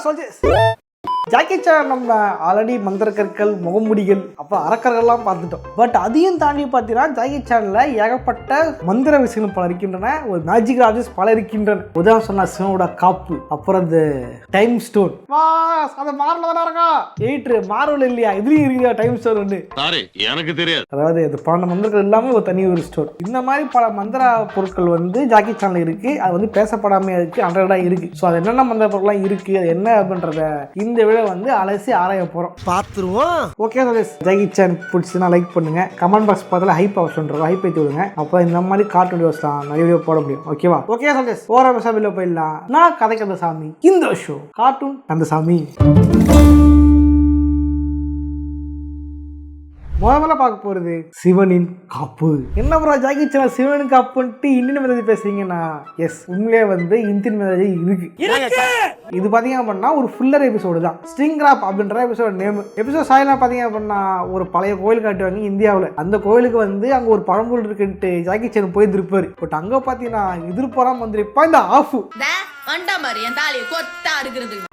Soldiers. Jackie Chan நம்ம already மந்திரக்கற்கள், முகமுடிகள், அப்போ அரக்கர்கள்லாம் பார்த்துட்டோம். பட் அதையும் தாண்டி பார்த்தீங்கன்னா ஜாக்கி சானில் ஏகப்பட்ட மந்திர விஷயங்கள் பல இருக்கின்றன, ஒரு மேஜிக் ஆப்ஜெக்ட்ஸ் பல இருக்கின்றன. உதாரணம் சொன்னா சிவனோட காப்பு, அப்புறம் இந்த டைம் ஸ்டோன். அது மார்வல் இருக்கா எயிட்ரு மார்வல் இல்லையா, இதுலயும் இருக்குதா டைம் ஸ்டோன் ஒன்று? எனக்கு தெரியாது. அதாவது இது 12 மந்திரங்கள் இல்லாமல் ஒரு தனி ஒரு ஸ்டோன். இந்த மாதிரி பல மந்திர பொருட்கள் வந்து ஜாக்கி சானில் இருக்கு. அது வந்து பேசப்படாம இருக்கு, அண்டர்டாக இருக்கு. ஸோ அது என்னென்ன மந்திர பொருட்கள்லாம் இருக்கு, அது என்ன அப்படின்றத இந்த வந்து அலசி ஆராய போறோம், பார்த்துருவோம். ஓகே ஜாக்கி சான் பிடிச்சதுன்னா லைக் பண்ணுங்க, கமெண்ட் பாக்ஸ் பார்த்தால ஹைப் ஆப்ஷன் இருக்கும், ஹைப் ஏற்றி விடுங்க. அப்போ இந்த மாதிரி கார்ட்டூன் வீடியோஸ்லாம் நிறைய வீடியோ போட முடியும். ஓகேவா? ஓகே சஜஸ் ஓர சாமியில் போயிடலாம். நான் கதைக்கு அந்த சாமி, இந்த ஷோ கார்ட்டூன் அந்த சாமி. முதல்ல பார்க்க போறது சிவனின் காப்பு. என்ன ப்ரோ ஜாக்கி சான் சிவனின் காப்புன்ட்டு இந்தியன் மெலடி பேசுறீங்கன்னா, எஸ் உண்மையிலே வந்து இந்தியன் மெலடி இருக்கு. இது பாத்தீங்க அப்படின்னா ஒரு ஃபுல்லர் எபிசோடு தான். ஸ்ட்ரிங் ராப் அப்படின்ற எபிசோட் நேம். எபிசோட் சாயலாம் பாத்தீங்க அப்படின்னா ஒரு பழைய கோயில் காட்டுவாங்க இந்தியாவில். அந்த கோயிலுக்கு வந்து அங்க ஒரு பழம்பொருள் இருக்குன்ட்டு ஜாக்கி சான் போய் திருப்பாரு. பட் அங்க பாத்தீங்கன்னா எதிர்ப்புறம் வந்துருப்பா இந்த ஆஃப்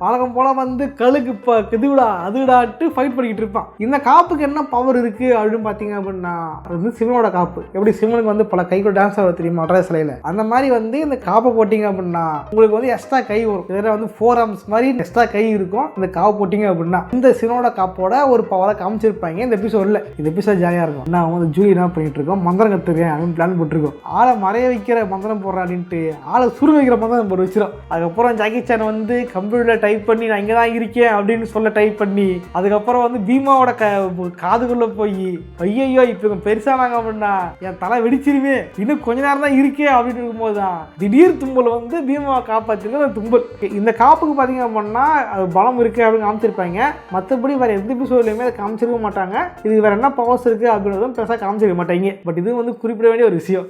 வழக்கம் போல வந்து கழுகு இதுடா அதுடாட்டு ஃபைட் பண்ணிக்கிட்டு இருப்பான். இந்த காப்புக்கு என்ன பவர் இருக்கு அப்படின்னு பாத்தீங்க அப்படின்னா, அது வந்து சிவனோட காப்பு. எப்படி சிவனுக்கு வந்து பல கைக்கு டான்ஸ் ஆக தெரியுமா அட்ரா சிலையில, அந்த மாதிரி வந்து இந்த காப்பை போட்டீங்க அப்படின்னா உங்களுக்கு வந்து எக்ஸ்ட்ரா கை வரும். இதில் வந்து 4 arms மாதிரி எக்ஸ்ட்ரா கை இருக்கும். இந்த காப்பு போட்டீங்க அப்படின்னா இந்த சிவனோட காப்போட ஒரு பவரை காமிச்சிருப்பாங்க இந்த எபிசோட்ல. இந்த எபிசோட் ஜாலியா இருக்கும். நான் வந்து ஜூலி என்ன பண்ணிட்டு இருக்கோம், மந்திரம் கத்துருக்கேன் அப்படின்னு பிளான் போட்டிருக்கோம். ஆளை மறைய வைக்கிற மந்திரம் போடுறேன் அப்படின்ட்டு ஆளை சுரு வைக்கிற மந்திரம் போட்டு வச்சிடும். அதுக்கப்புறம் ஜாக்கி சான் வந்து கம்ப்யூட்டர்ல டைப் பண்ணி நான் இங்கே தான் இருக்கேன் அப்படின்னு சொல்ல டைப் பண்ணி, அதுக்கப்புறம் வந்து பீமாவோட காதுக்குள்ள போய் ஐயோ இப்போ பெருசானாங்க அப்படின்னா என் தலை வெடிச்சிருமே, இன்னும் கொஞ்ச நேரம் தான் இருக்கே அப்படின்னு இருக்கும்போது தான் திடீர் தும்பல் வந்து பீமாவை காப்பாற்றிருக்க அந்த தும்பல். இந்த காப்புக்கு பார்த்தீங்க அப்படின்னா அது பலம் இருக்கு அப்படின்னு காமிச்சிருப்பாங்க. மற்றபடி வேற எந்த எபிசோட்லையுமே அதை காமிச்சிருக்க மாட்டாங்க. இது வேற என்ன பவர்ஸ் இருக்கு அப்படின்றதும் பெருசாக காமிச்சிருக்க மாட்டாங்க. பட் இது வந்து குறிப்பிட வேண்டிய ஒரு விஷயம்.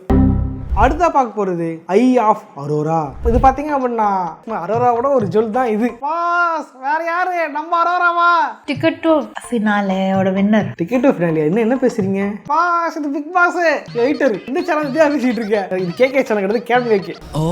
அடுத்தா பார்க்க போறது ஐ ஆஃப் அரோரா. இது பாத்தீங்க அப்படின்னா அரோராவோட ஒரு ஜொல் தான் இது. வேற யாரு நம்ம அரோராவா? டிக்கெட் டு ஃபினாலேயோட வின்னர். டிக்கெட் டு ஃபினாலே என்ன பேசுறீங்க? பாஸ் இது பிக் பாஸ் எடிட்டர் இந்த சேனல் தான் பேசிட்டு இருக்கேன். இது கேகே சேனல் கிடையாது, கேம் கேகே. ஓ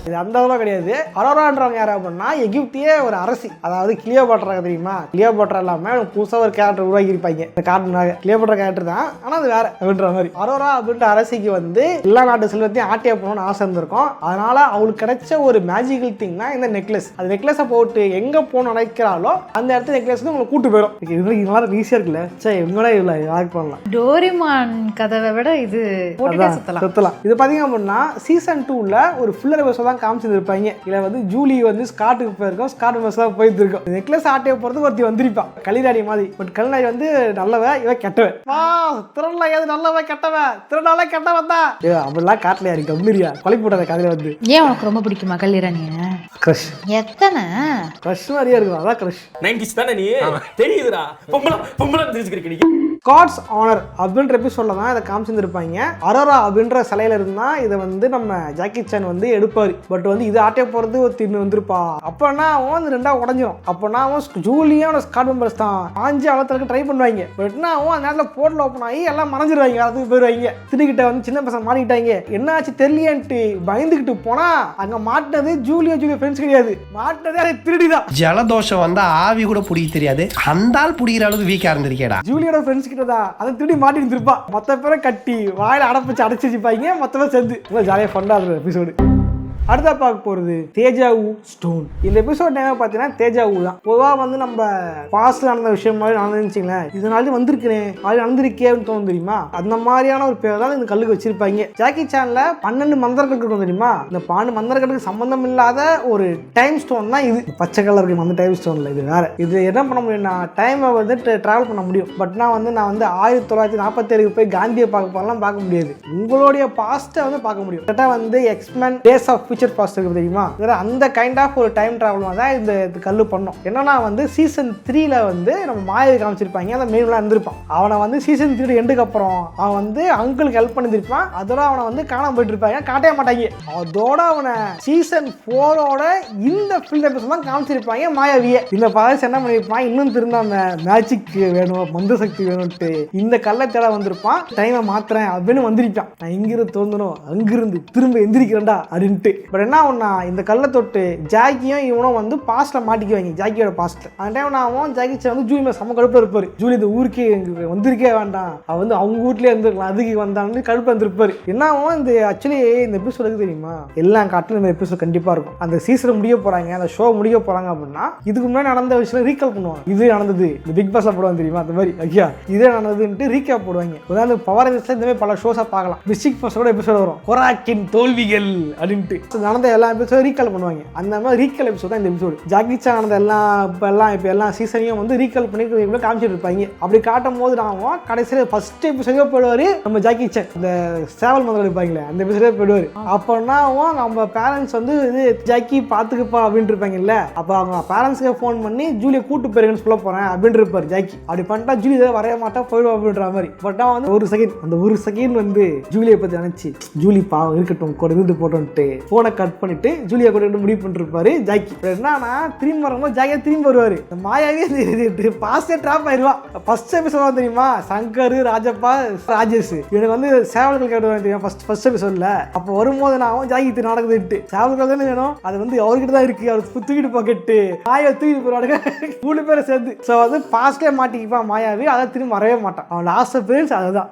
இது அந்த அளவுல கிடையாது. அரோரான்றவங்க யாரு அப்படின்னா எகிப்திய ஒரு அரசி, அதாவது கிளியோபாட்ரா தெரியுமா? கிளியோபாட்ரா இல்லாம புதுசா ஒரு கேரக்டர் உருவாக்கி இருப்பாங்க. இந்த கார்ட்டூனாக கிளியோபாட்ரா கேரக்டர் தான், ஆனா அது வேற அப்படின்ற மாதிரி. அரோரா அப்படின்ற அரசிக்கு வந்து எல்லா நாட்டு செல்வத்தையும் ஆட்டியா போகணும்னு ஆசை இருந்திருக்கும். அதனால அவளுக்கு கிடைச்ச ஒரு மேஜிக்கல் திங் தான் இந்த நெக்லஸ். அந்த நெக்லஸை போட்டு எங்க போகணும் நினைக்கிறாலோ அந்த இடத்துல நெக்லஸ் உங்களை கூட்டு போயிடும். இது இதெல்லாம் ஈஸியா இருக்குல்ல, சரி இவங்களே இல்லை யாருக்கு பண்ணலாம். டோரிமான் கதவை விட இது சுத்தலாம். இது பாத்தீங்க அப்படின்னா சீசன் 2ல ஒரு ஃபுல்லர் எபிசோட் தான் காமிச்சிருப்பாங்க. இதுல வந்து ஜூலி வந்து ஸ்காட்டுக்கு போயிருக்கோம், ஸ்காட் மெஸ்ஸாக போயிட்டு இருக்கோம். நெக்லஸ் ஆட்டிய போறதுக்கு ஒருத்தி வந்திருப்பான் கலிராடி மாதிரி. பட் கலிராடி வந்து நல்லவ, இவ கெட்டவன். திருடல ஏது நல்லவ கெட்டவன், திருடால கெட்டவன் தான். அப்படிலாம் காட்டலையா இருக்கு அம்மிரியா கொலை போட்ட கதையில வந்து. ஏன் உனக்கு ரொம்ப பிடிக்குமா கல்லிராணிய? கிரஷ் எத்தனை கிரஷ் மாதிரியா இருக்கும். அதான் கிரஷ் 90s தானே நீ தெரியுதுடா. பொம்பளை தெரிஞ்சுக்கிறீங்க. காட்ஸ் ஆனர் அப்படின்ற எபிசோட்ல தான் இதை காமிச்சிருப்பாங்க. அரோரா அப்படின்ற சிலையில இருந்தா இதை வந்து நம்ம ஜாக்கி சான் வந்து எடுப்பாரு. பட் வந்து இது ஆட்டே போறது ஒரு தின்னு வந்திருப்பா. அப்பனா அவன் வந்து ரெண்டா உடஞ்சிடும். அப்பனா அவன் ஜூலியும் ஸ்காட் மெம்பர்ஸ் தான் ஆஞ்சு அளத்துக்கு ட்ரை பண்ணுவாங்க. பட்னா அவன் அந்த நேரத்தில் போர்ட்டல் ஓப்பன் ஆகி எல்லாம் மறைஞ்சிருவாங்க, அதுக்கு போயிடுவாங்க. திடீர்கிட்ட வந்து சின்ன பசங்க மாட்டிக்கிட்டாங்க, என்ன ஆச்சு தெரியலையன்ட்டு பயந்துகிட்டு போனா அங்க மாட்டினது ஜூலியோ ஃப்ரெண்ட்ஸ் கிடையாது, மாட்டினதே அதை திருடிதான். ஜலதோஷம் வந்தா ஆவி கூட புடிக்க தெரியாது, அந்த ஆள் புடிக்கிற அளவுக்கு வீக்கா இருந்திருக்கேடா. ஜூலியோட ஃப்ரெண்ட்ஸ் கிட்டதான் அதை திருடி மாட்டி இருப்பா. மொத்த பேரை கட்டி வாயில அடைச்சு வச்சுப்பாங்க. மொத்த பேர் சேர்ந்து ஜாலியா ஃபண்டா இருந்த எபிசோடு. அடுத்தா பார்க்க போறது தேஜாவு ஸ்டோன். இந்த எபிசோட் நேம் பார்த்தீங்கன்னா தேஜாவு தான். பொதுவாக வந்து நம்ம பாஸ்ட்ல நடந்த விஷயம் மாதிரி நடந்துச்சுங்களேன், இதனால வந்திருக்கிறேன் அது நடந்திருக்கேன்னு தோணும் தெரியுமா? அந்த மாதிரியான ஒரு பேர் தான் இந்த கல்லுக்கு வச்சிருப்பாங்க. ஜாக்கி சான்ல 12 மந்திரக்கட்டு இருக்கும் தெரியுமா? இந்த 12 மந்திரக்கட்டுக்கு சம்பந்தம் இல்லாத ஒரு டைம் ஸ்டோன் தான் இது. பச்சை கலர் இருக்கு அந்த டைம் ஸ்டோன்ல. இது வேற. இது என்ன பண்ண முடியும்னா டைமை வந்து டிராவல் பண்ண முடியும். பட் நான் வந்து 1947 போய் காந்தியை பார்க்க முடியாது. உங்களுடைய பாஸ்ட்டை வந்து பார்க்க முடியும். கரெக்டாக வந்து X Men days of future past இருக்கு தெரியுமா? அந்த கைண்ட் ஆஃப் ஒரு டைம் டிராவல் தான் இந்த கல்லு பண்ணோம். என்னன்னா வந்து சீசன் 3ல வந்து நம்ம மாயை காமிச்சிருப்பாங்க, அந்த மெயின்லாம் இருந்திருப்பான். அவனை வந்து சீசன் 3 எண்டுக்கு அப்புறம் அவன் வந்து அங்கிளுக்கு ஹெல்ப் பண்ணிருப்பான். அதோட அவனை வந்து காணாம போயிட்டு இருப்பாங்க, காட்டவே மாட்டாங்க. அதோட அவனை சீசன் 4ஓட இந்த ஃபீல்ட் எபிசோட் தான் காமிச்சிருப்பாங்க மாயாவியே. இந்த பாஸ் என்ன பண்ணிருப்பான், இன்னும் திருந்தாம மேஜிக் வேணும், மந்த சக்தி வேணும்ட்டு இந்த கல்லை தேட வந்திருப்பான். டைமை மாத்துறேன் அப்படின்னு வந்திருப்பான். நான் இங்கிருந்து தோந்தணும், அங்கிருந்து திரும்ப எந்திரிக்கிறேன்டா அப்படின்ட்டு. பட் என்ன ஆகும்னா இந்த கல்லை தொட்டு ஜாக்கியும் இவனும் வந்து பாஸ்ட்ல மாட்டிக்குவாங்க. ஜாக்கியோட பாஸ்ட்ல அந்த டைம் நான் ஆகும் ஜாக்கி சான் வந்து ஜூலி மேல செம்ம கடுப்பு இருப்பாரு. ஜூலி இந்த ஊருக்கே வந்திருக்கே வேண்டாம், அவ வந்து அவங்க வீட்லயே இருந்திருக்கலாம், அதுக்கு வந்தான்னு கடுப்பு வந்திருப்பாரு. என்ன ஆகும் இந்த ஆக்சுவலி இந்த எபிசோடு தெரியுமா, எல்லா காட்டிலும் இந்த எபிசோட் கண்டிப்பா இருக்கும். அந்த சீசன் முடிய போறாங்க, அந்த ஷோ முடிய போறாங்க அப்படின்னா இதுக்கு முன்னாடி நடந்த விஷயம் ரீகால் பண்ணுவாங்க. இது நடந்தது இந்த பிக் பாஸ்ல போடுவாங்க தெரியுமா, அந்த மாதிரி ஐயா இதே நடந்ததுன்ட்டு ரீகேப் போடுவாங்க. அதாவது பவர் ரேஞ்சர்ஸ்ல இந்த மாதிரி பல ஷோஸா பார்க்கலாம். பிக் பாஸோட எபிசோட் வரும் கொராக்கின் தோல்விகள் அப்படின்ட்டு நடந்த எல்லா எபிசோடும் ரீகால் பண்ணுவாங்க. அந்த மாதிரி ரீகால் எபிசோட் தான் இந்த எபிசோடு. ஜாக்கி சான் நடந்த எல்லா சீசனையும் வந்து ரீகால் பண்ணி காமிச்சிட்டு இருப்பாங்க. அப்படி காட்டும் போது நான் கடைசியில் ஃபர்ஸ்ட் எபிசோடே போயிடுவாரு நம்ம ஜாக்கி சான். இந்த சேவல் மந்திரம் இருப்பாங்களே அந்த எபிசோடே போயிடுவாரு. அப்போனா நம்ம பேரண்ட்ஸ் வந்து இது ஜாக்கி பாத்துக்குப்பா அப்படின்ட்டு இருப்பாங்கல்ல, அப்போ அவங்க பேரண்ட்ஸ்க்கு ஃபோன் பண்ணி ஜூலியை கூட்டு போயிருங்கன்னு சொல்ல போறேன் அப்படின்னு இருப்பாரு ஜாக்கி. அப்படி பண்ணிட்டா ஜூலி இதை வரைய மாட்டா போயிடுவா அப்படின்ற மாதிரி. பட் வந்து ஒரு செகண்ட் வந்து ஜூலியை பத்தி நினைச்சு ஜூலி பாவம் இருக்கட்டும் கூட இருந்து போட்டோன்ட்டு போனை கட் பண்ணிட்டு ஜூலியை கூட முடிவு பண்ணிருப்பாரு ஜாக்கி. என்னன்னா திரும்பி வரும்போது ஜாக்கியா திரும்பி வருவாரு. மாயாவே பாஸ்டே டிராப் ஆயிடுவா. ஃபர்ஸ்ட் எபிசோட் தெரியுமா, சங்கர் ராஜப்பா ராஜேஷ் இவனுக்கு வந்து சேவல்கள் கேட்டுவாங்க தெரியும் ஃபர்ஸ்ட் எபிசோட்ல. அப்போ வரும்போது நான் ஜாக்கி நடக்குதுட்டு சேவல்கள் தானே வேணும், அது வந்து அவர்கிட்ட தான் இருக்கு, அவர் தூக்கிட்டு பாக்கெட்டு மாயா தூக்கிட்டு போறாங்க 3 பேரை சேர்ந்து. ஸோ வந்து பாஸ்டே மாட்டிக்குப்பான் மாயாவே, அதை திரும்பி வரவே மாட்டான். அவன் லாஸ்ட் அப்பியரன்ஸ் அதுதான்.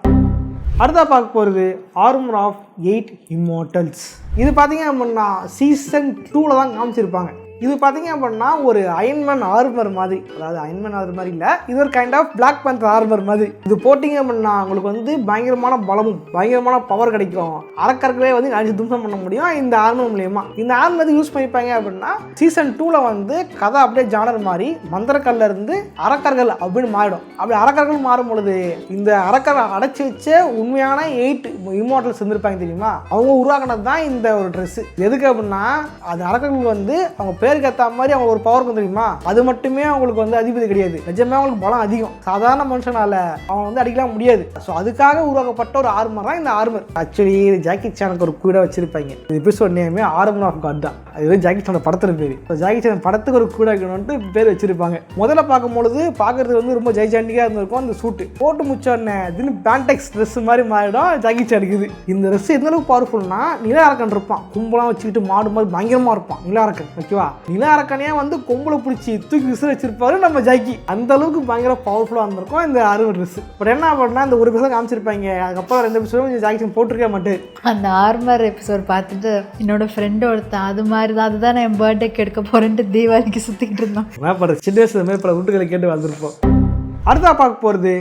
அடுத்தா பார்க்க போகிறது ஆர்மர் ஆஃப் 8 இம்மோர்டல்ஸ். இது பார்த்தீங்க அப்படின்னா சீசன் 2ல தான் காமிச்சிருப்பாங்க. இது பார்த்தீங்க அப்படின்னா ஒரு அயன்மேன் ஆர்மர் மாதிரி, அதாவது அயன்மேன் ஆர்மர் மாதிரி இல்லை, இது ஒரு kind of Black Panther armour மாதிரி. இது போட்டிங்க அப்படின்னா உங்களுக்கு வந்து பயங்கரமான பலமும் பயங்கரமான பவர் கிடைக்கும். அரக்கர்களே வந்து அடிச்சு தும்சம் பண்ண முடியும் இந்த ஆர்மர் மூலியமா. இந்த ஆர்மர் வந்து யூஸ் பண்ணிப்பாங்க அப்படின்னா சீசன் 2ல வந்து கதை அப்படியே ஜானர் மாதிரி மந்திரக்கல்ல இருந்து அரக்கர்கள் அப்படின்னு மாறிடும். அப்படி அரக்கர்கள் மாறும் பொழுது இந்த அரக்கர்கள் அடைச்சி வச்ச உண்மையான 8 இம்மோர்டல்ஸ் இருந்திருப்பாங்க தெரியுமா, அவங்க உருவாக்கினது தான் இந்த ஒரு ட்ரெஸ். எதுக்கு அப்படின்னா அது அரக்கர்கள் வந்து அவங்க பேருக்கு ஏற்ற மாதிரி அவங்க ஒரு பவர் இருக்கும் தெரியுமா, அது மட்டுமே அவங்களுக்கு வந்து அதிபதி கிடையாது, நிஜமே அவங்களுக்கு பலம் அதிகம். சாதாரண மனுஷனால அவங்க வந்து அடிக்கலாம் முடியாது. ஸோ அதுக்காக உருவாக்கப்பட்ட ஒரு ஆர்மர் தான் இந்த ஆர்மர். ஆக்சுவலி ஜாக்கி சானுக்கு ஒரு கூட வச்சிருப்பாங்க. இந்த எபிசோட் நேமே ஆர்மர் ஆஃப் காட் தான். அது ஜாக்கி சானோட படத்துல பேரு. ஜாக்கி சான் படத்துக்கு ஒரு கூட வைக்கணும்னு பேர் வச்சிருப்பாங்க. முதல்ல பார்க்கும்பொழுது பார்க்கறது வந்து ரொம்ப ஜெய்ஜாண்டிக்கா இருந்திருக்கும். அந்த சூட்டு போட்டு முச்சோடனே திடீர்னு பேண்டெக்ஸ் ட்ரெஸ் மாதிரி மாறிடும் ஜாக்கி சானுக்கு. இந்த ட்ரெஸ் எந்த அளவுக்கு பவர்ஃபுல்னா நில அரக்கன் இருப்பான், கும்பலாம் வச்சுக்கிட்டு மாடு மாதிரி பயங்கரமா இருப்பான் நில அரக்கன். ஓகேவா, நில அரக்கனையா வந்து கொம்பளை பிடிச்சி தூக்கி விசிற வச்சிருப்பாரு நம்ம ஜாக்கி. அந்த அளவுக்கு பயங்கர பவர்ஃபுல்லா இருந்திருக்கும் இந்த ஆர்மர் ட்ரெஸ். பட் என்ன பண்ணா இந்த ஒரு எபிசோட் காமிச்சிருப்பாங்க, அதுக்கப்புறம் 2 எபிசோடும் ஜாக்கி போட்டிருக்க மாட்டேன். அந்த ஆர்மர் எபிசோட் பார்த்துட்டு என்னோட ஃப்ரெண்ட் ஒருத்தன் அது மாதிரி தான், அதுதான் நான் என் பர்த்டேக்கு எடுக்க போறேன்ட்டு தீபாவளிக்கு சுத்திக்கிட்டு இருந்தான். என்ன பண்ற சின்ன வயசுல மாதிரி பல வீட்டுகளை கேட்டு வந்திருப்போம். அடுத்தா பார்க்க போறது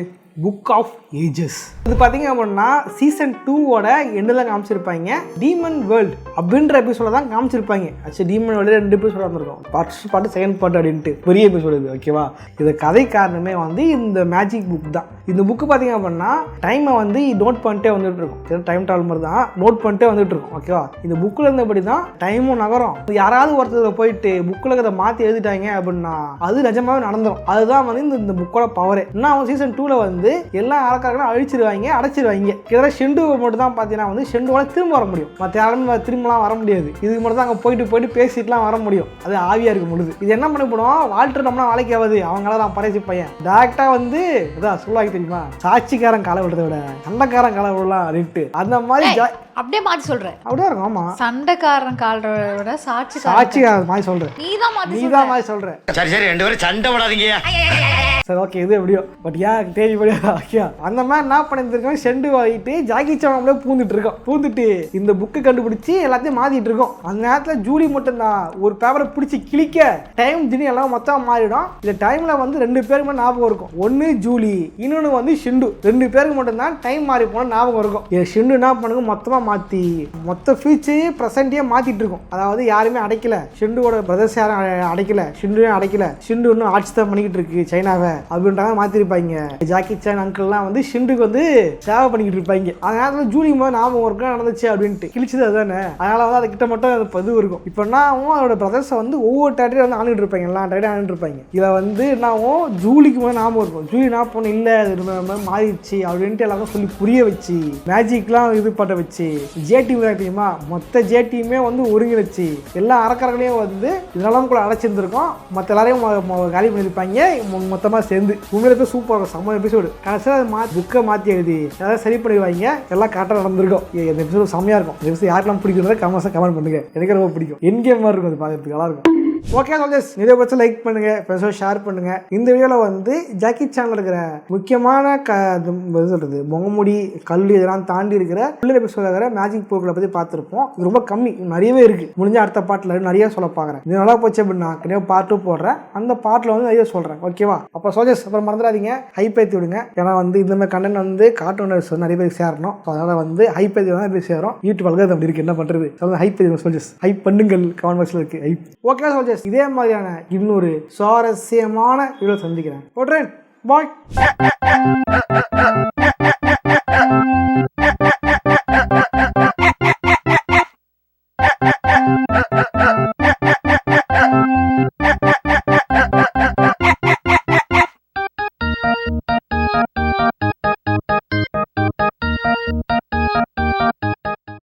புக் ஆஃப் ஏஜஸ். இது பார்த்தீங்க அப்படின்னா சீசன் 2வோட எண்டில் காமிச்சிருப்பாங்க. டீமன் வேர்ல்டு அப்படின்ற எபிசோட தான் காமிச்சிருப்பாங்க. ஆக்சுவலி டீமன் வேர்ல்டு 2 எபிசோட் வந்திருக்கும், ஃபர்ஸ்ட் பார்ட் செகண்ட் பார்ட் அப்படின்ட்டு பெரிய எபிசோடு இது. ஓகேவா, இது கதை காரணமே வந்து இந்த மேஜிக் புக் தான். இந்த புக்கு பார்த்தீங்க அப்படின்னா டைமை வந்து நோட் பண்ணிட்டே வந்துட்டு இருக்கும். டைம் ட்ராவல் மாதிரி தான் நோட் பண்ணிட்டே வந்துட்டு இருக்கும். ஓகேவா, இந்த புக்கில் இருந்தபடி தான் டைமும் நகரும். யாராவது ஒருத்தர் போயிட்டு புக்கில் இதை மாற்றி எழுதிட்டாங்க அப்படின்னா அது நிஜமாவே நடந்துடும். அதுதான் வந்து இந்த புக்கோட பவரே. இன்னும் சீசன் 2ல வந்து எல்லா அரக்கர்களும் அழிச்சிருவாங்க, அடைச்சிருவாங்க. கிட்ட ஷெண்டு மட்டும் தான் பார்த்தீங்கன்னா வந்து ஷெண்டுவோட திரும்ப வர முடியும், மற்ற யாருமே திரும்பலாம் வர முடியாது. இதுக்கு மட்டும் தான் அங்கே போயிட்டு பேசிட்டுலாம் வர முடியும், அது ஆவியா இருக்கும் பொழுது. இது என்ன பண்ணிவிடும், வால்டர் நம்மளா வேலைக்கு ஆகாது, அவங்களால நான் பறைச்சி பையன் டேரக்டா வந்து இதான் சொல்லுவாங்க தெரியுமா, சாட்சிக்காரன் காலை விடுறத விட சண்டைக்காரன் காலை விடலாம் அப்படின்ட்டு அந்த மாதிரி அப்படியே மாற்றி சொல்றேன். அப்படியே இருக்கும். ஆமா, சண்டைக்காரன் கால்றத விட சாட்சிக்காரன் மாதிரி சொல்றேன். நீதான் மாதிரி சொல்ற. சரி 2 பேரும் சண்டை விடாதீங்க. சரி ஓகே, இது எப்படியோ பட் ஏன் தேடி படியா அந்த மாதிரி என்ன பண்ணிருக்கோம், செண்டு வாங்கிட்டு ஜாக்கி சான் அப்படியே பூந்துட்டு இந்த புக்கு கண்டுபிடிச்சி எல்லாத்தையும் மாத்திட்டு இருக்கோம். அந்த நேரத்தில் ஜூலி மட்டும் தான் ஒரு பேப்பரை பிடிச்சி கிளிக்க டைம் திடீர்னு எல்லாம் மொத்தம் மாறிடும். இந்த டைம்ல வந்து 2 பேருக்கு ஞாபகம் இருக்கும். ஒன்னு ஜூலி, இன்னொன்னு வந்து ஷிண்டு. 2 பேருக்கு மட்டும் தான் டைம் மாறி போன ஞாபகம் இருக்கும். ஷிண்டு என்ன பண்ணுங்க, மொத்தமா மாத்தி மொத்த ஃபியூச்சர் பிரசன்டே மாத்திட்டு இருக்கும். அதாவது யாருமே அடைக்கல, ஷிண்டுவோட பிரதர்ஸ் யாரும் அடைக்கல, ஷிண்டுவே அடைக்கல, ஷிண்டு இன்னும் ஆட்சி தான் பண்ணிக்கிட்டு இருக்கு சைனாவை அப்படின்றாங்க மாத்திருப்பாங்க. ஜாக்கி சான் அங்கிள்லாம் வந்து ஷிண்டுக்கு வந்து சேவை பண்ணிக்கிட்டு இருப்பாங்க. அதனால ஜூலி மாதிரி ஞாபகம் இருக்கும் நடந்துச்சு அப்படின்ட்டு கிழிச்சது அதுதானே. அதனால வந்து அது கிட்ட மட்டும் இது இருக்கும். இப்போ என்னாவும் அவரோட பிரதர்ஸை வந்து ஒவ்வொரு டேட்டரையும் வந்து ஆண்டுட்டு இருப்பாங்க, எல்லா டேட்டரையும் ஆண்டுட்டு இருப்பாங்க. இதில் வந்து என்னாவும் ஜூலிக்கு மேலே ஞாபகம் இருக்கும். ஜூலி என்ன பண்ண இல்லை அது மாறிடுச்சு அப்படின்ட்டு எல்லாரும் சொல்லி புரிய வச்சு மேஜிக்லாம் இது பண்ண வச்சு ஜேடிஎம் தெரியுமா, மொத்த ஜேடியுமே வந்து ஒருங்கிணைச்சு எல்லா அரக்கர்களையும் வந்து இதெல்லாம் கூட அடைச்சிருந்துருக்கோம். மற்ற எல்லாரையும் காலி பண்ணியிருப்பாங்க, மொத்தமாக எல்லாம் சேர்ந்து உண்மையிலே சூப்பராக இருக்கும். செம்ம எபிசோடு. கடைசியாக புக்கை மாற்றி எழுதி ஏதாவது சரி பண்ணிடுவாங்க. எல்லாம் கரெக்டாக நடந்திருக்கும். இந்த எபிசோடு செம்மையாக இருக்கும். இந்த எபிசோடு யாருக்கெல்லாம் பிடிக்கிறத கமெண்ட் பண்ணுங்க. எனக்கு ரொம்ப பிடிக்கும். என் கேம் மாதிரி இருக்கும். அது பார்க்கறதுக்கு நல்லா இருக்கும். ஓகே சோல்ஜர்ஸ், நிறைய பட்சம் லைக் பண்ணுங்க, ஃப்ரெண்ட்ஸோட ஷேர் பண்ணுங்க. இந்த வீடியோவில் வந்து ஜாக்கி சான்ல இருக்கிற முக்கியமான சொல்றது முகமுடி கல் இதெல்லாம் தாண்டி இருக்கிற ஃபுல் எபிசோட இருக்கிற மேஜிக் பொருட்களை பற்றி பார்த்துருப்போம். இது ரொம்ப கம்மி, நிறையவே இருக்கு. முடிஞ்ச அடுத்த பாட்டில் நிறைய சொல்ல பார்க்குறேன். இது நல்லா போச்சு அப்படின்னா கண்டிப்பாக பார்ட் 2 போடுறேன். அந்த பாட்டில் வந்து நிறைய சொல்கிறேன். ஓகேவா? அப்போ சோல்ஜர்ஸ் அப்புறம் மறந்துடாதீங்க, ஹைப் ஏற்றி விடுங்க. ஏன்னா வந்து இந்த மாதிரி கண்டென்ட் வந்து கார்ட்டூனர்ஸ் நிறைய பேருக்கு சேரணும். அதனால வந்து ஹைப் ஏற்றி தான் போய் சேரும். யூடியூப் அல்காரிதம் அப்படி இருக்கு, என்ன பண்ணுறது? ஹைப் ஏற்றி சோல்ஜர்ஸ் ஹைப் பண்ணுங்கள். கமெண்ட் பாக்ஸில் இருக்கு ஹைப். ஓகே சோல்ஜர்ஸ், இதே மாதிரியான இன்னொரு சுவாரஸ்யமான வீடியோ சந்திக்கிறேன். ஓட்ரேன் பாய்.